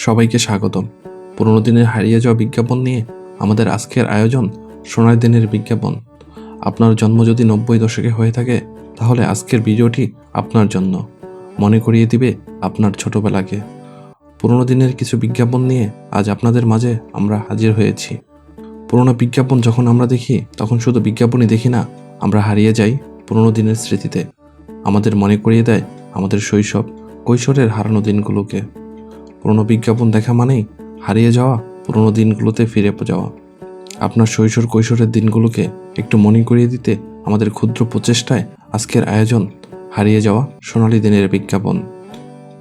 সবাইকে স্বাগতম। পুরোনো দিনের হারিয়ে যাওয়া বিজ্ঞাপন নিয়ে আমাদের আজকের আয়োজন সোনার দিনের বিজ্ঞাপন। আপনার জন্ম যদি 90 দশকে হয়ে থাকে তাহলে আজকের ভিডিওটি আপনার জন্য। মনে করিয়ে দিবে আপনার ছোটবেলাকে। পুরোনো দিনের কিছু বিজ্ঞাপন নিয়ে আজ আপনাদের মাঝে আমরা হাজির হয়েছি। পুরোনো বিজ্ঞাপন যখন আমরা দেখি তখন শুধু বিজ্ঞাপনই দেখি না, আমরা হারিয়ে যাই পুরোনো দিনের স্মৃতিতে। আমাদের মনে করিয়ে দেয় আমাদের শৈশব কৈশোরের হারানো দিনগুলোকে। পুরোনো বিজ্ঞাপন দেখা মানেই হারিয়ে যাওয়া পুরোনো দিনগুলোতে ফিরে যাওয়া। আপনার শৈশব কৈশোরের দিনগুলোকে একটু মনে করিয়ে দিতে আমাদের ক্ষুদ্র প্রচেষ্টায় আজকের আয়োজন হারিয়ে যাওয়া সোনালী দিনের বিজ্ঞাপন।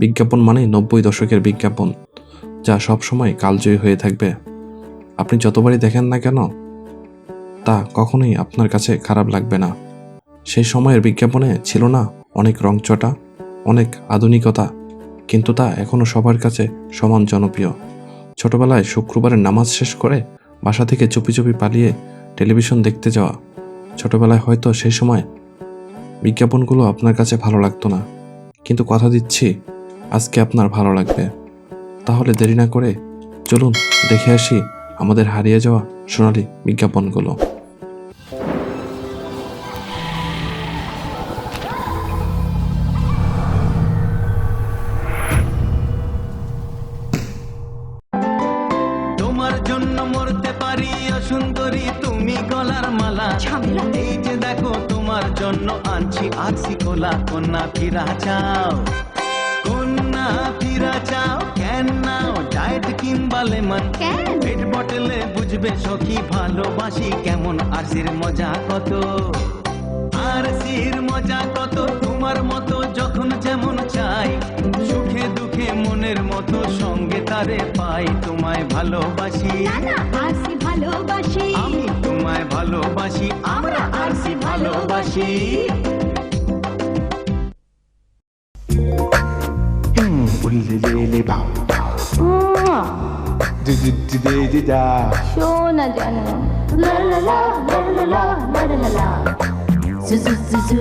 বিজ্ঞাপন মানেই 90 দশকের বিজ্ঞাপন, যা সবসময় কালজয়ী হয়ে থাকবে। আপনি যতবারই দেখেন না কেন তা কখনোই আপনার কাছে খারাপ লাগবে না। সেই সময়ের বিজ্ঞাপনে ছিল না অনেক রংচটা, অনেক আধুনিকতা, কিন্তু তা এখনও সবার কাছে সমান জনপ্রিয়। ছোটবেলায় শুক্রবারের নামাজ শেষ করে বাসা থেকে চুপি চুপি পালিয়ে টেলিভিশন দেখতে যাওয়া। ছোটবেলায় হয়তো সেই সময় বিজ্ঞাপনগুলো আপনার কাছে ভালো লাগতো না, কিন্তু কথা দিচ্ছি আজকে আপনার ভালো লাগবে। তাহলে দেরি না করে চলুন দেখে আসি আমাদের হারিয়ে যাওয়া সোনালী বিজ্ঞাপনগুলো। তোমার জন্য মরতে পারি সুন্দরী তুমি গলার মালা। এই যে দেখো তোমার জন্য আনছি আছি কোলা। কন্যা ফিরা চাও, কন্যা ফিরা চাও, কেন নাও ডায়েট কিংবা লেমন। পেট বটলে বুঝবে সখী ভালোবাসি কেমন। আরসির মজা কত, আরসির মজা কত। তোমার মতো যখন যেমন চাই, সুখে দুঃখে মনের মতো সঙ্গে তারে পাই। তোমায় ভালোবাসি, আরসি ভালোবাসি, আমি তোমায় ভালোবাসি, আমরা আরসি ভালোবাসি। শোনা জানো লা লা লা লা লা লা লা লা লা জু জু জু জু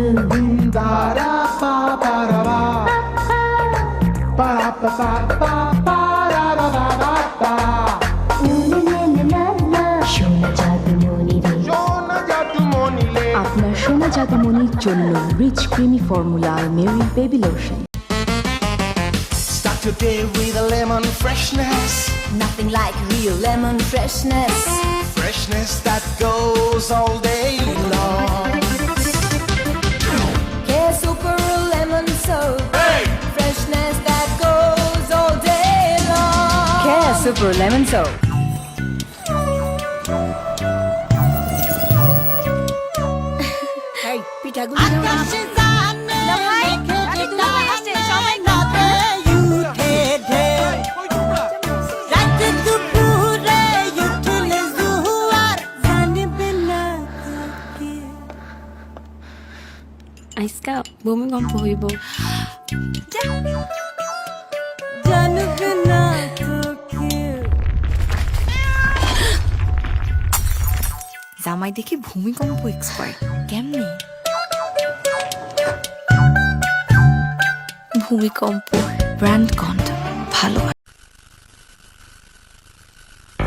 সোনা জাদুমণি রে, আপনার সোনা জাদুমণির জন্য রিচ ক্রিমি ফর্মুলার Mary baby lotion. Start your day with a lemon freshness, nothing like real lemon freshness. freshness that goes all day long. Care Super Lemon Soap, freshness that goes all day long. Care Super Lemon Soap। এই পিঠাগুলো না ভাই, আমি তো আসছে সবাই আজকা ভূমিকম্প হইব। জামাই দেখি ভূমিকম্প এক্সপার্ট কেমনে? ভূমিকম্প ব্র্যান্ড কন্ডম ভালো।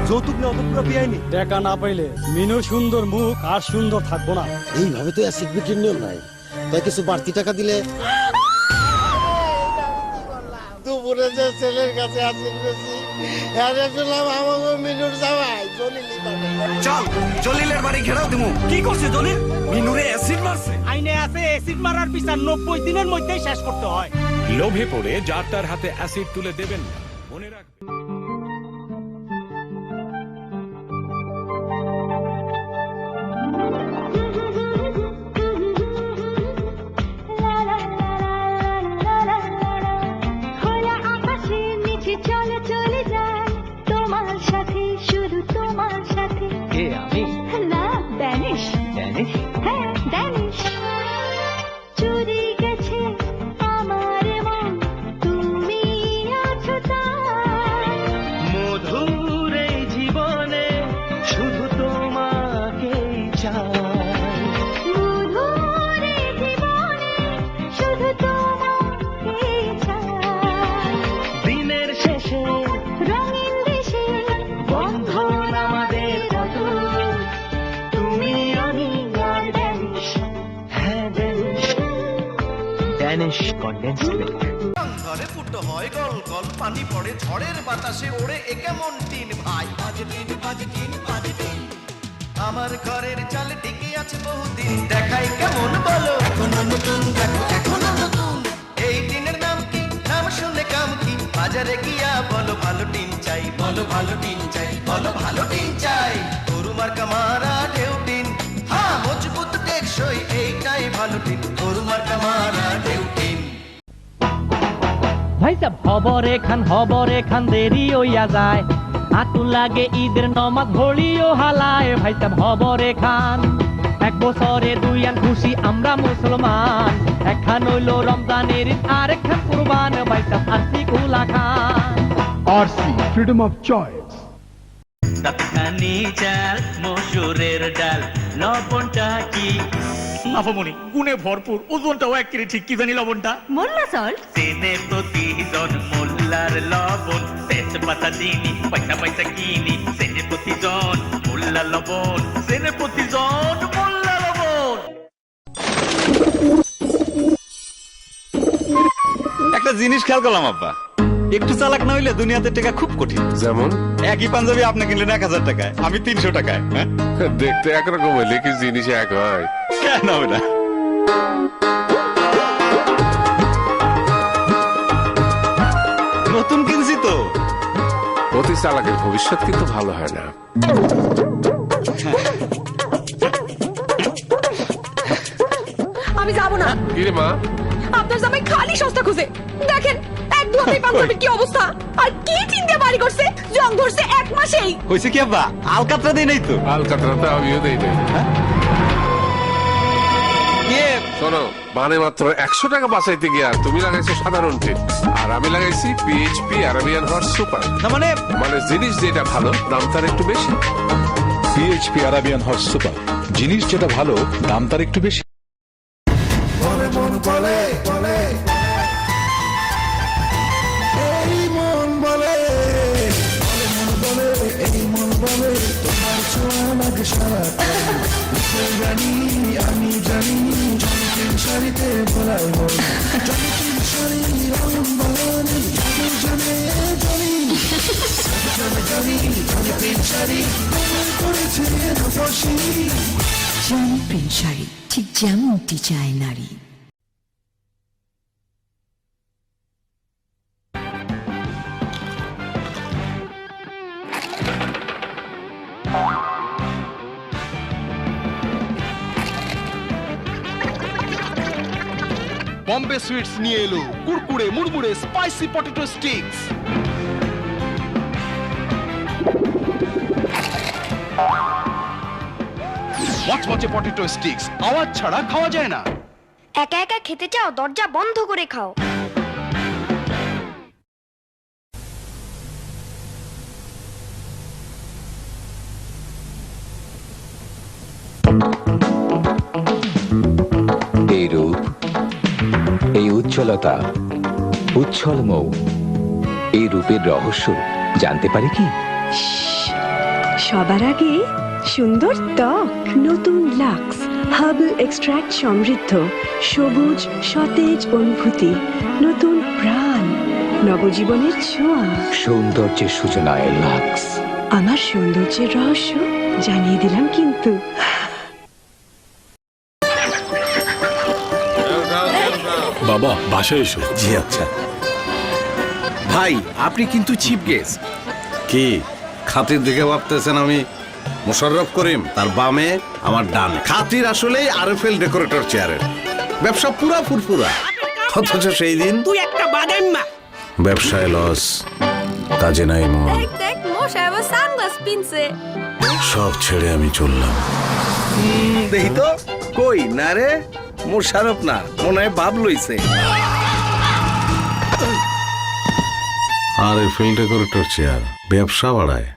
যৌতুক নিয়ে অত পুরো বেআইনি। টাকা না পাইলে মিনুর সুন্দর মুখ আর সুন্দর থাকবো না। এইভাবে তো অ্যাসিড বিক্রির নিয়ম নাই, তাই কিছু বাড়তি টাকা দিলে। দুপুরে যে ছেলের কাছে অ্যাসিড বেশি, হ্যারে শুনলাম আমাকে মিনুর জামাই জলিলি পাঠায়। চল জলিলের বাড়ি ঘেরাও দিমু। কি করছে জলিল? মিনুরে অ্যাসিড মারছে। আইনে আছে অ্যাসিড মারার বিচার 90 দিনের মধ্যেই শেষ করতে হয়। লোভে পড়ে যার তার হাতে অ্যাসিড তুলে দেবেন না, মনে রাখবেন। খোলা আকাশের নিচে চলে চলে যায় তোমার সাথে, শুধু তোমার সাথে। কে আমি? না ড্যানিশ, ড্যানিশ? হ্যাঁ ড্যানিশ। চুরি গেছে আমার মন, তুমি আছো তাই। Fresh condensed milk. ঘরে ফুটো হয় গল গল, পানি পড়ে ঝড়ের বাতাসে ওড়ে, এ কেমন টিন ভাই? বাজে টিন বাজে টিন বাজে টিন। আমার ঘরের চাল টিকে আছে বহুদিন, দেখাই কেমন বলো? এখনো নতুন, দেখো এখনো নতুন। এই টিনের নাম কি? নাম শুনে কাম কি? বাজারে গিয়া বলো ভালো টিন চাই, বলো ভালো টিন চাই, বলো ভালো টিন চাই। গরু মার্কা মারা ঢেউ টিন, হ্যাঁ মজবুত টেকসই, এইটাই ভালো টিন। গরু মার্কা মারা ঢেউ টিন। ভাই সাহেব হবরে খান দেরি হইয়া যায়, আতুন লাগে ঈদের নমাজ ঘড়িও হালায়। ভাই সাহেব হবরে খান, এক বছরে দুই আন খুশি আমরা মুসলমান, একখান হইল রমজানের ঈদ আর একখান কুরবান। ভাই সাহেব আরসি কুলা খান। RC freedom of choice. তৎখানি চাল মসুরের ডাল, লবণটা কি? আপামনি গুণে ভরপুর, ওজনটাও একেবারে ঠিক। কি জানি লবণটা? মোল্লা সল্ট। সেনে প্রতিজন মোল্লার লবণ, তেজপাতা চিনি পয়সা পয়সা কিনি। সেনে প্রতিজন মোল্লা লবণ, সেনে প্রতিজন মোল্লা লবণ। একটা জিনিস খেয়াল করলাম আব্বা, একটু চালাক না হইলে দুনিয়াতে টাকা খুব কঠিন। যেমন একই পাঞ্জাবি আপনি কিনলেন 1000 টাকায়, আমি 300 টাকায়। হ্যাঁ দেখতে একরকম হইলে কি জিনিস এক হয়? কেন হবে না? নতুন কিনছি তো। অতি চালাকের ভবিষ্যৎ কিন্তু ভালো হয় না। আমি যাব না। কিরে মা, আপনার জামাই খালি সস্তা খুঁজে। দেখেন এক দুয়াতেই পাঞ্জাবির কি অবস্থা, আর কি চিন্তা বাড়ি করছে, জং ধরছে 1 মাসেই। হয়েছে কি আব্বা, আলকাতরা দেই নাই তো। আলকাতরাটা আমিও দেই নাই। শোনো, মানে মাত্র 100 টাকা বাঁচাইতে গিয়া তুমি লাগাইছো সাধারণ টিন, আর আমি লাগাইছি পিএইচপি আরাবিয়ান হর্স সুপার। না মানে জিনিস যেটা ভালো দাম তার একটু বেশি। পিএইচপি আরাবিয়ান হর্স সুপার, জিনিস যেটা ভালো দাম তার একটু বেশি। চ্যাম্পিয়ন শাড়ি, ঠিক যেমনটি চায় নারী। বম্বে সুইটস নিয়ে এলো কুরকুরে মুড়মুড়ে স্পাইসি পটেটো স্টিক্স। মচমচে পটেটো স্টিক্স, আওয়াজ ছাড়া খাওয়া যায় না। একা একা খেতে চাও, দরজা বন্ধ করে খাও। এই রূপ, এই উজ্জ্বলতা, উচ্ছল মৌ, এই রূপের রহস্য জানতে পারি কি? সবার আগে সুন্দর ত্বক। নতুন লাক্স হার্বাল এক্সট্রাক্ট সমৃদ্ধ সবুজ সতেজ অনুভূতি, নতুন প্রাণ, নবজীবনের ছোঁয়া। সৌন্দর্যের সূচনায় লাক্স। আমার সৌন্দর্যের রহস্য জানিয়ে দিলাম কিন্তু। বাবা বাসায় এসো। জি আচ্ছা। ভাই আপনি কিন্তু চিপ গেস্ট। কি খাতির দেখে ভাবতেছেন আমি মোশাররফ করিম? তার বামে আমার ডানে। খাতির আসলে আরএফএল ডেকোরেটর চেয়ারের ব্যবসা পুরা ফুরফুরা, অথচ সেই দিন তুই একটা বাদাম মা। ব্যবসায় লস, কাজে নাই মন। দেখ মশাই আবার সানগ্লাস পিনছে। সব ছেড়ে আমি চললাম। দেখি তো কই না রে, মোশাররফ না, মনে হয় ভাব লইছে। আরএফএল ডেকোরেটর চেয়ার ব্যবসা বাড়ায়।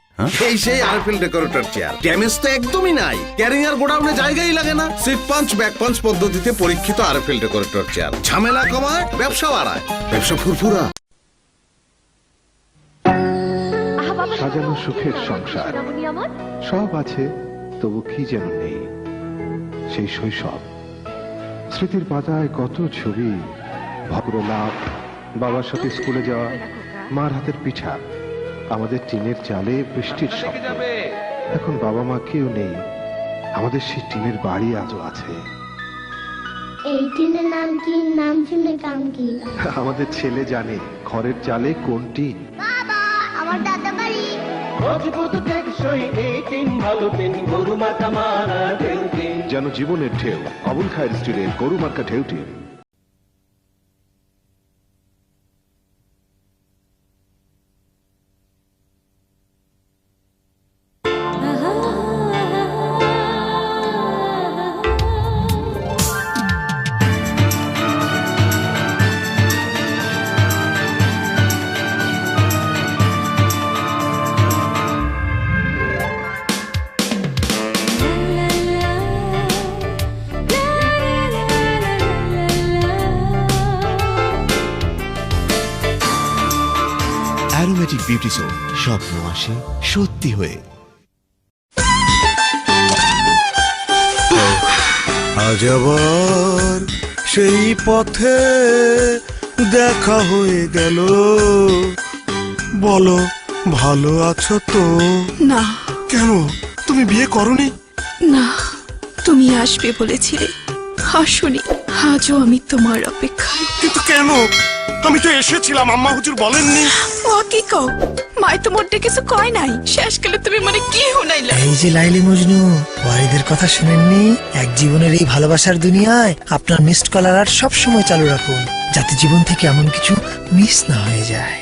এই সেই আরএফএল ডেকোরেটর চেয়ার, ড্যামেজ তো একদমই নাই। ক্যারিং আর গোডাউনে জায়গাই লাগে না। সিট পাঞ্চ ব্যাক পাঞ্চ পদ্ধতিতে পরীক্ষিত আরএফএল ডেকোরেটর চেয়ার, ঝামেলা কমায়, ব্যবসা বাড়ায়, ব্যবসা ফুরফুরা। সাজানো সুখের সংসার, সব আছে তবু কি যেন নেই। সেই শৈশব স্মৃতির পাতায় কত ছবি, ভদ্র লাভ, বাবার সাথে স্কুলে যাওয়া, মার হাতের পিঠা, আমাদের টিনের চালে বৃষ্টির শব্দ। এখন বাবা মা কেউ নেই, আমাদের সেই টিনের বাড়ি আজও আছে। এই টিনের নাম কি? নাম শুনে কাম কি? আমাদের ছেলে জানে ঘরের চালে কোন টিন। বাবা, আমার দাদা বাড়ি। যেন জীবনের ঢেউ, আবুল খায়ের স্টিলের গরু মার্কা ঢেউ টিন। অ্যারোমেটিক বিউটি সোপ, স্বপ্ন আসে সত্যি হয়ে। আজ আবার সেই পথে দেখা হয়ে গেল, বলো ভালো আছো তো? না। কেন, তুমি বিয়ে করনি? না, তুমি আসবে বলেছিলে, আসোনি। আজও আমি তোমার অপেক্ষায়। কিন্তু কেন? আমি তো এসেছিলাম, আম্মা হুজুর বলেননি? ও কি কও? মাই তো মোটে কিছু কয় নাই, শেষকালে তুমি মানে কি শুনাইলা? এই যে লাইলি মজনু, ওয়ারিদের কথা শুনেননি? এক জীবনের এই ভালোবাসার দুনিয়ায় আপনার মিসড কল আলার্ট সব সময় চালু রাখুন, যাতে জীবন থেকে এমন কিছু মিস না হয়ে যায়।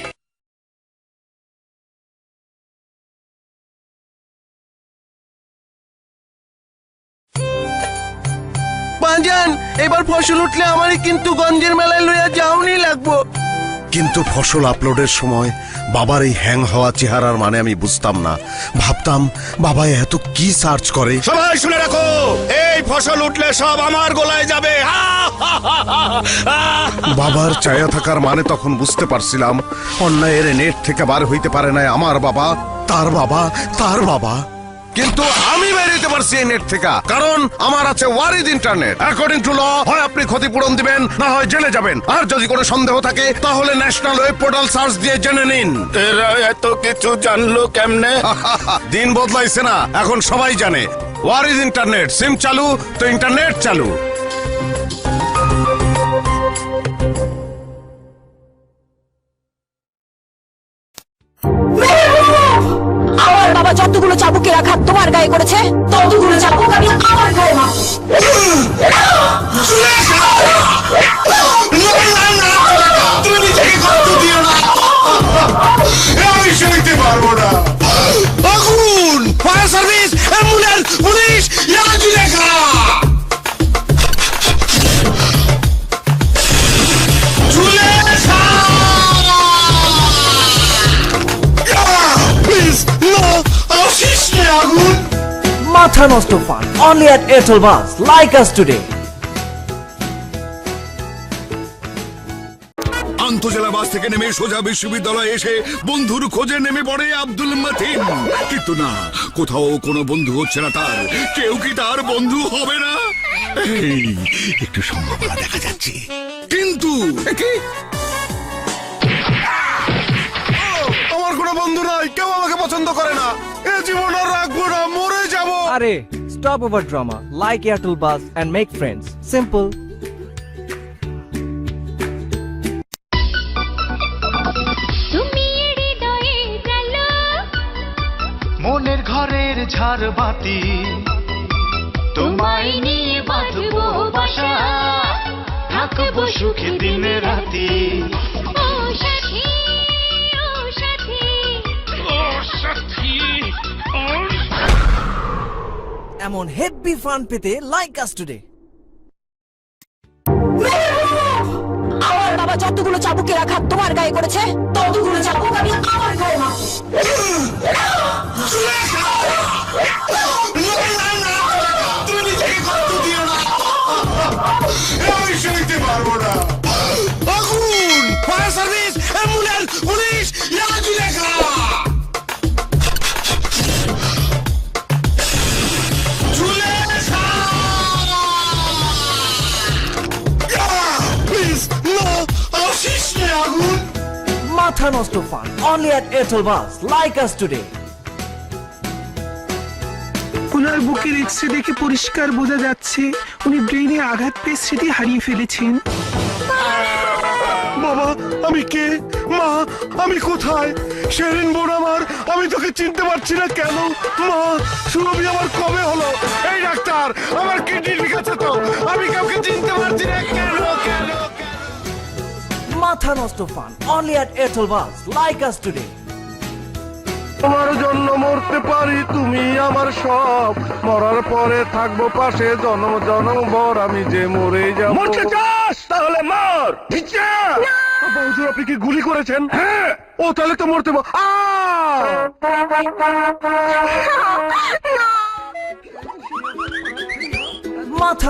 বাজান, এবার ফসল উঠলে আমারই কিন্তু গঞ্জের মেলায় লইয়া যাওনি লাগবো। কিন্তু ফসল আপলোডের সময় বাবার এই হ্যাং হওয়া চেহারার মানে আমি বুঝতাম না। ভাবতাম বাবা এত কি সার্চ করে। সবাই শুনে রাখো, এই ফসল উঠলে সব আমার গোলায় যাবে। বাবার চায়া থাকার মানে তখন বুঝতে পারছিলাম, অন্যায়ের নেট থেকে বার হইতে পারে না আমার বাবা, তার বাবা, তার বাবা। কিন্তু আমি বের হইতে পারছি এই নেট থেকে, কারণ আমার আছে ওয়ারিদ ইন্টারনেট। অ্যাকর্ডিং টু ল, হয় আপনি ক্ষতিপূরণ দিবেন, না হয় জেলে যাবেন। আর যদি কোনো সন্দেহ থাকে তাহলে ন্যাশনাল ওয়েব পোর্টাল সার্চ দিয়ে জেনে নিন। এরা এত কিছু জানলো কেমনে? দিন বদলাইছে না, এখন সবাই জানে। ওয়ারিদ ইন্টারনেট, সিম চালু তো ইন্টারনেট চালু। আমার বাবা যতগুলো চাবুকের আঘাত তোমার গায়ে করেছে, ততগুলো চাবুক আমি আমার গায়ে মারবো। আমি শুনতে পারবো না। আগুন, ফায়ার সার্ভিস, অ্যাম্বুলেন্স, পুলিশ, লেখা। মাথা নষ্ট fun, only at Airtel Bus. Like us today. আন্তজেলা বাস থেকে নেমে সোজা বিশ্ববিদ্যালয়ে এসে বন্ধুর খোঁজে নেমে পড়ে আব্দুল মতিন। কিন্তু না, কোথাও কোনো বন্ধু হচ্ছে না তার। কেউ কি তার বন্ধু হবে না? এই একটু সম্ভাবনা দেখা যাচ্ছে, কিন্তু কি আমার কোনো বন্ধু নাই, কেউ আমাকে পছন্দ করে না। এ জীবন আর রাখবো না, মরে যাবো। আরে stop over drama. Like Airtel Bus and make friends. Simple. মনের ঘরের ঝাড়বাতি, তোমায় নিয়ে বাঁধবো বাসা, থাকবো সুখে দিন রাতি। ও সাথী, ও সাথী, ও সাথী। এমন হেভি ফান পেতে like us today. আমার বাবা যতগুলো চাবুকের আঘাত তোমার গায়ে করেছে, ততগুলো চাবুক আমি আমার গায়ে মারবো। আমি শুনতে পারবো না। আগুন, ফায়ার সার্ভিস, অ্যাম্বুলেন্স, পুলিশ, লেখা। প্লিজ, নো, মাথা নষ্ট ফান অনলি অ্যাট এয়ারটেল বাস লাইক আস টুডে। ওনার বুকের এক্সরে দেখে পরিষ্কার বোঝা যাচ্ছে উনি ব্রেনে আঘাত পেয়ে স্মৃতি হারিয়ে ফেলেছেন। বাবা আমি কে? মা আমি কোথায়? শেরিন বোন আমার, আমি তোকে চিনতে পারছি না কেন? মা সুরভি আমার কবে হলো? এই ডাক্তার আমার কিডনি লিখেছে তো, আমি কাউকে চিনতে পারছি না কেন? কেন? মাথা নষ্ট ফান অনলি অ্যাট এয়ারটেল বাস লাইক আস টুডে। তোমার জন্য মরতে পারি, তুমি আমার সব। মরার পরে থাকবো পাশে জনম জনম ভর, আমি যে মরে যাব। মরতে চাস? তাহলে মর। হুজুর আপনি কি গুলি করেছেন? হ্যাঁ। ও তাহলে তো মরতে মাথা